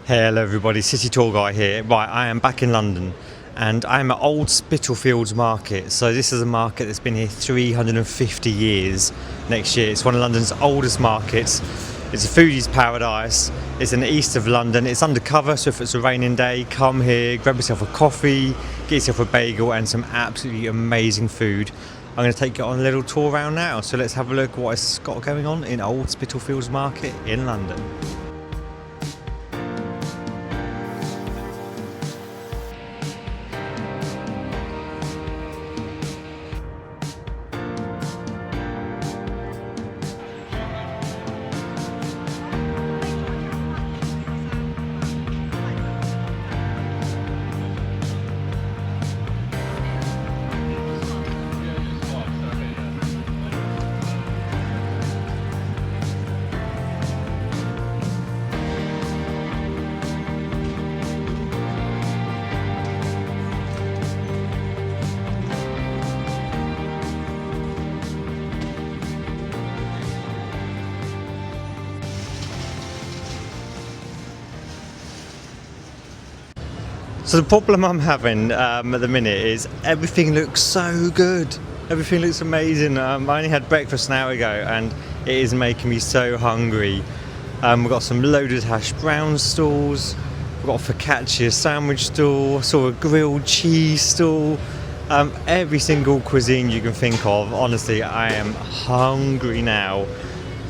Hello everybody, City Tour Guy here. Right, I am back in London and I am at Old Spitalfields Market. So this is a market that's been here 350 years next year. It's one of London's oldest markets. It's a foodie's paradise. It's in the east of London. It's undercover, so if it's a raining day, come here, grab yourself a coffee, get yourself a bagel and some absolutely amazing food. I'm going to take you on a little tour around now. So let's have a look at what it's got going on in Old Spitalfields Market in London. So the problem I'm having at the minute is everything looks so good. Everything looks amazing. I only had breakfast an hour ago and it is making me so hungry. We've got some loaded hash brown stalls. We've got a focaccia sandwich stall. Saw a grilled cheese stall. Every single cuisine you can think of. Honestly, I am hungry now.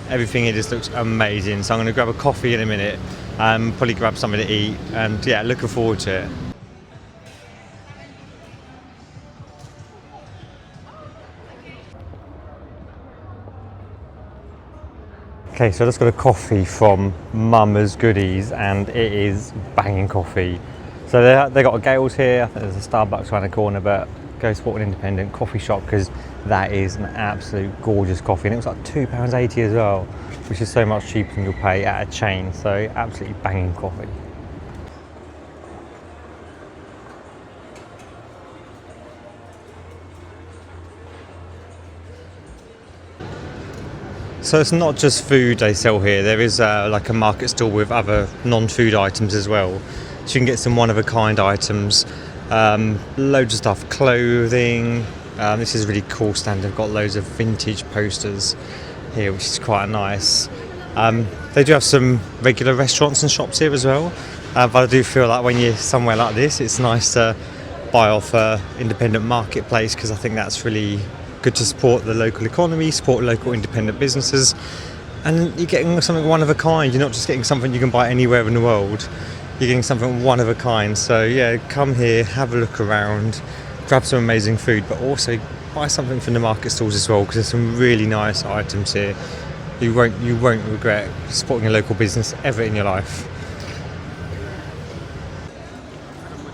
Everything here just looks amazing. So I'm going to grab a coffee in a minute. Probably grab something to eat. And yeah, looking forward to it. Okay, so I just got a coffee from Mama's Goodies and it is banging coffee. So they got a Gales here, I think there's a Starbucks around the corner, but go support an independent coffee shop because that is an absolute gorgeous coffee. And it was like £2.80 as well, which is so much cheaper than you'll pay at a chain. So absolutely banging coffee. So it's not just food they sell here, there is like a market stall with other non-food items as well. So you can get some one-of-a-kind items, loads of stuff, clothing. This is a really cool stand, they've got loads of vintage posters here, which is quite nice. They do have some regular restaurants and shops here as well, but I do feel like when you're somewhere like this, it's nice to buy off an independent marketplace because I think that's really good to support the local economy, support local independent businesses, and you're getting something one of a kind. You're not just getting something you can buy anywhere in the world, you're getting something one of a kind. So yeah, come here, have a look around, grab some amazing food, but also buy something from the market stalls as well because there's some really nice items here. You won't regret supporting a local business ever in your life.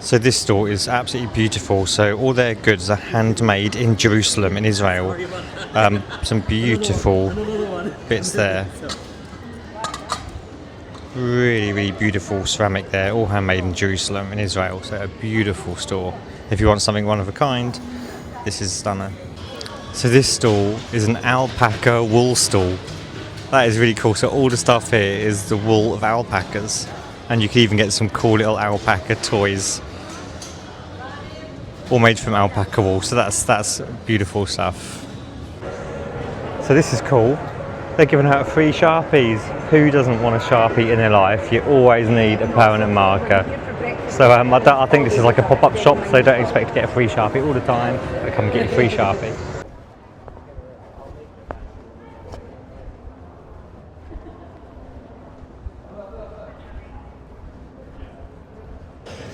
So this store is absolutely beautiful. So all their goods are handmade in Jerusalem in Israel. Some beautiful bits there. Really, really beautiful ceramic there, all handmade in Jerusalem in Israel. So a beautiful store. If you want something one of a kind, this is stunning. So this stall is an alpaca wool stall. That is really cool. So all the stuff here is the wool of alpacas. And you can even get some cool little alpaca toys. All made from alpaca wool, so that's beautiful stuff. So this is cool. They're giving out free Sharpies. Who doesn't want a Sharpie in their life? You always need a permanent marker. So I think this is like a pop-up shop, so don't expect to get a free Sharpie all the time, but come and get your free Sharpie.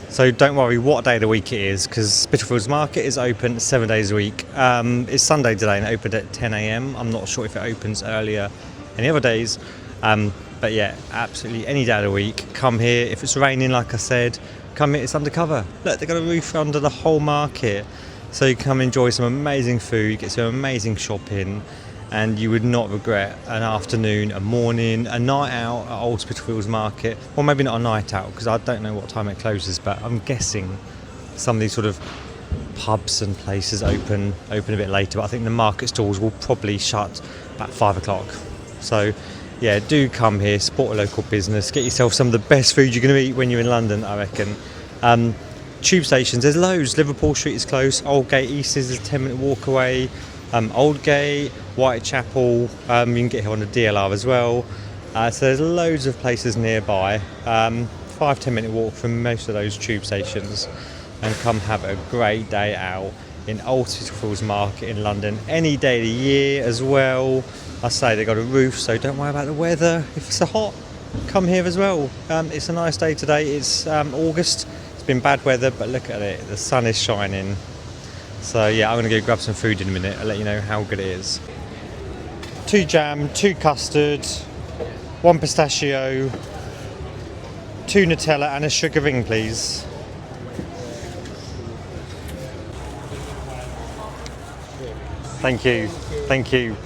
So don't worry what day of the week it is because Spitalfields Market is open 7 days a week. It's Sunday today and it opened at 10 a.m. I'm not sure if it opens earlier any other days. But yeah, absolutely any day of the week. Come here. If it's raining, like I said, come here. It's undercover. Look, they've got a roof under the whole market. So you can come enjoy some amazing food, get some amazing shopping, and you would not regret an afternoon, a morning, a night out at Old Spitalfields Market. Or maybe not a night out because I don't know what time it closes, but I'm guessing some of these sort of pubs and places open a bit later. But I think the market stalls will probably shut about 5 o'clock. So yeah, do come here, support a local business, get yourself some of the best food you're going to eat when you're in London, I reckon. Tube stations, there's loads. Liverpool Street is close, Aldgate East is a 10-minute walk away, Aldgate, Whitechapel, you can get here on the DLR as well. So there's loads of places nearby. 5-10 minute walk from most of those tube stations, and come have a great day out in Old Spitalfields Market in London any day of the year as well. I say they got a roof, so don't worry about the weather. If it's hot, come here as well. It's a nice day today. It's August. It's been bad weather, but look at it, the sun is shining. So yeah, I'm going to go grab some food in a minute. I'll let you know how good it is. 2 jam, 2 custard, 1 pistachio, 2 Nutella and a sugar ring, please. Thank you. Thank you.